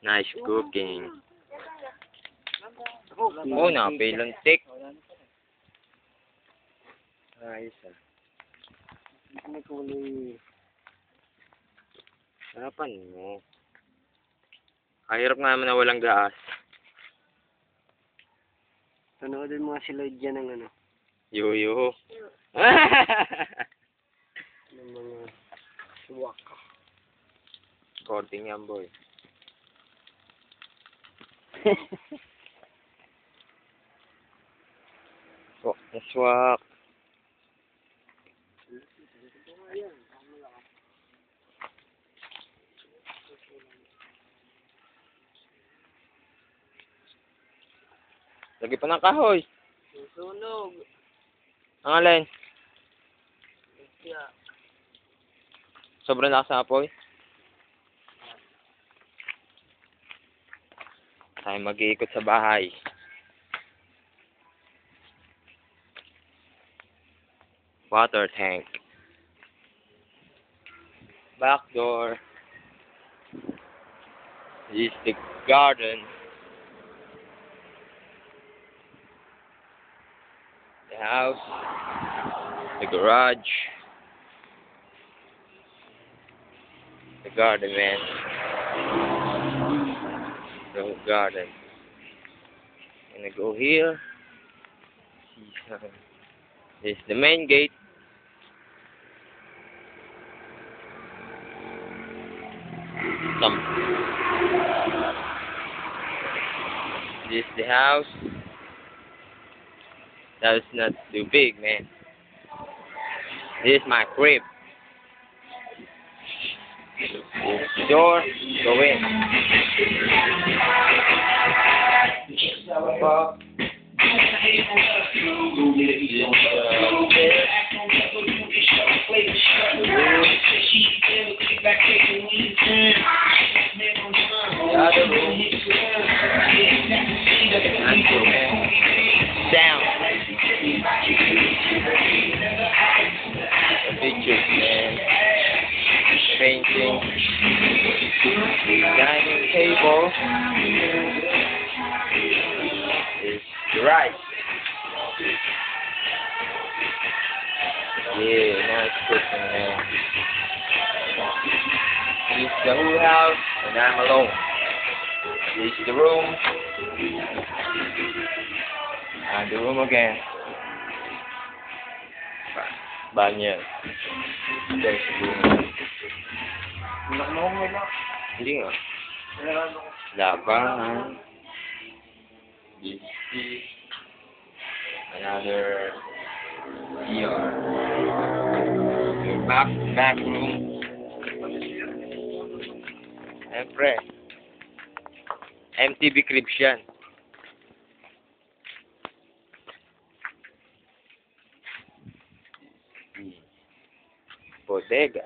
Nice cooking. Oh, napiluntik. Ayos ah. May kulay. Harapan mo. Kahirap nga naman na walang gaas. Panoodin mo nga si Lloyd dyan ng ano. Yo-yo. Ng mga suwak. Korting yan, boy. Oh, naswak. Lagi pa ng kahoy. Susunog. Ang alin? Yeah. Sobrang lakas ng apoy. Tayo mag-iikot sa bahay. Water tank. Back door. This is the garden. The house. The garage. The garden, man. The garden. Gonna go here. This is the main gate. This is the house. That is not too big, man. This is my crib. This is the door. Go in. Down. The pictures, man. Painting. Dining table. Is right. Yeah, nice cooking, man. This is the whole house, and I'm alone. This is the room. And the room again. Banyo. There's the room. Hindi nga. Labangan. This is another ER. Your back room. Siyempre. MTV cribs yan. Bodega.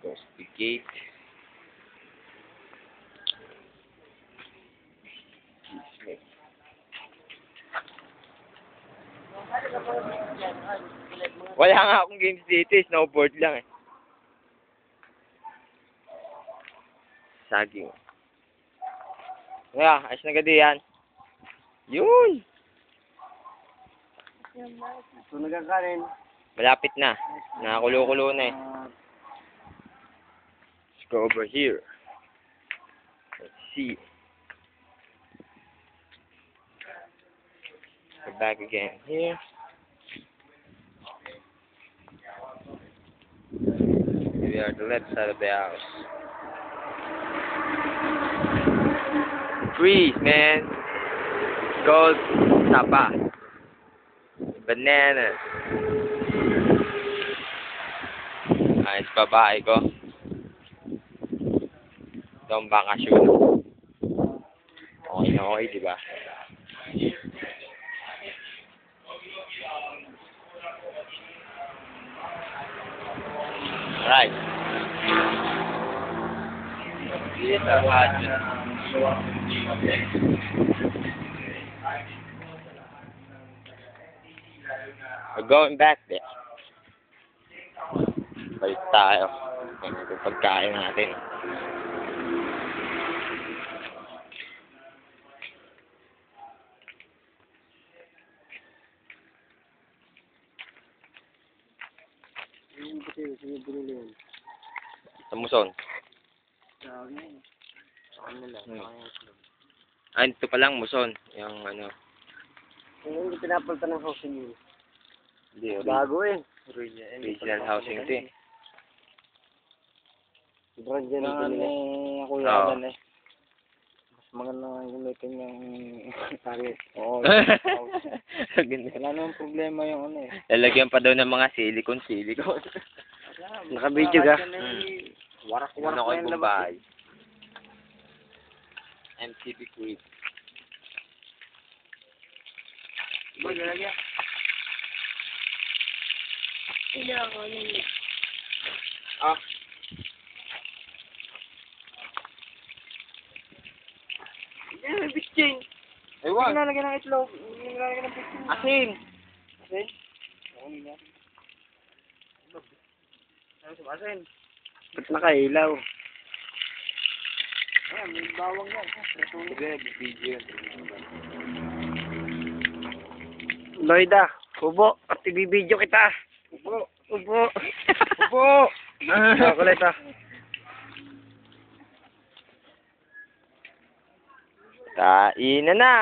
There's the gate. Wala nga akong games dito, snowboard lang eh. Saging. Kaya, ayos na gadi yan. Yun! So, nagkakarin. Malapit na. Nakakulo-kulo na eh. Let's go over here. Let's see. Go back again here. We are the left side of the house. Trees, man. It's called tapa. Bananas. Ayos babae ko. Ito ang bakasyon. Okay na okay, diba? Alright. This is our husband. We're going back there. Balik tayo. Ito yung pagkain natin. Yung kasi, sige, binili yun. Tamuson. Sa akin na yun. Sa akin nila. Sa akin nila. Ah, ito pa lang, muson. Yung ano. Yung hindi pinapalta ng housing yun. Hindi, Bago eh. original housing ito eh. Sobrang dyan ang Ano pinili. Kuya Oo. Alan eh. Mas maganda nga gamitin yung Pangit. oo. Ganun. Wala namang problema yung ano eh. Lalagyan pa daw ng mga silicone. Naka-video ka? Warak-warak Ano ko na yung yung labas. Bombay. MTV Quick. Boy, lalagyan. Hindi ako yun. Ah. Yan, may bitchin. Ewan. Nilalagyan ng itlog. Nilalagyan ng bitchin. Asin. Asin? Oo, nila. Asin. Ba't nakailaw? Ayan, may bawang yan. Sige, video. Lloyda, ubo. At ibibidyo kita. Upo. Ubo. Upo. Kulit ah. Kain na na.